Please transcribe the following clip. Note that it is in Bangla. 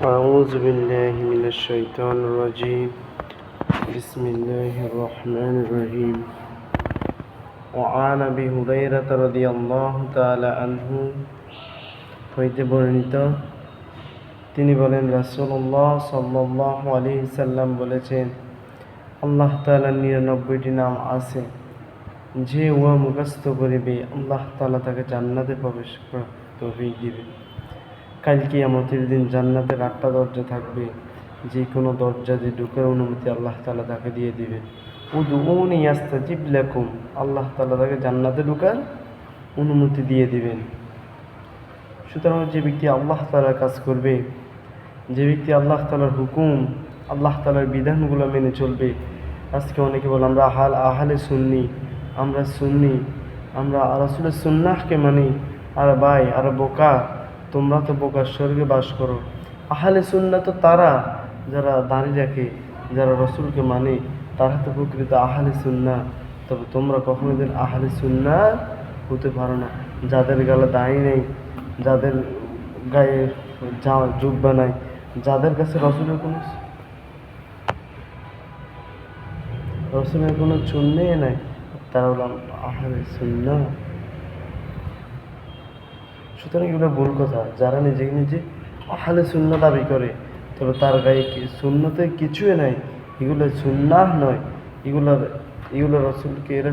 أعوذ بالله من الشيطان الرجيم بسم الله الرحمن الرحيم وعن أبي هريرة رضي الله تعالى عنه হইতে বর্ণিত তিনি বলেন রাসূলুল্লাহ সাল্লাল্লাহু আলাইহি সাল্লাম বলেছেন আল্লাহ তাআলার 99টি নাম আছে যে উহা মুখস্থ করিবে আল্লাহ তাআলা তাকে জান্নাতে প্রবেশ করার তৌফিক দিবেন। কাল কিয়ামতের দিন জান্নাতের 8টা দরজা থাকবে, যে কোনো দরজা দিয়ে ঢোকার অনুমতি আল্লাহ তাআলা তাকে দিয়ে দিবেন। উদউনি আস্তাজিব লাকুম, আল্লাহ তাআলা তাকে জান্নাতে ঢোকার অনুমতি দিয়ে দিবেন। সুতরাং যে ব্যক্তি আল্লাহ তাআলার কাজ করবে, যে ব্যক্তি আল্লাহ তাআলার হুকুম, আল্লাহ তাআলার বিধানগুলো মেনে চলবে। আজকে অনেকে বলে আমরা আহলে সুন্নি, আমরা সুন্নি, আমরা রাসূলের সুন্নাহকে মানি। আর ভাই, আর বোকা, তোমরা তো বোকার স্বর্গে বাস করো। আহলে সুন্নাহ তো তারা যারা দাঁড়িয়ে রাখে, যারা রসুলকে মানে, তারা তো প্রকৃত আহলে সুন্নাহ। তবে তোমরা কখনো দিন আহলে সুন্নাহ হতে পারো না। যাদের গালে দাড়ি নেই, যাদের গায়ে জুব্বা নাই, যাদের কাছে রসুলের কোনো চুন্নি নাই, তারা হলো আহলে সুন্নাহ। সুতরাং এগুলো ভুল কথা। যারা নিজে আহলে সুন্নাহ দাবি করে, তবে তার গায়ে সুন্নতে কিছুই নাই, এগুলো সুন্নাহ নয়, এগুলো রসুলকে এরা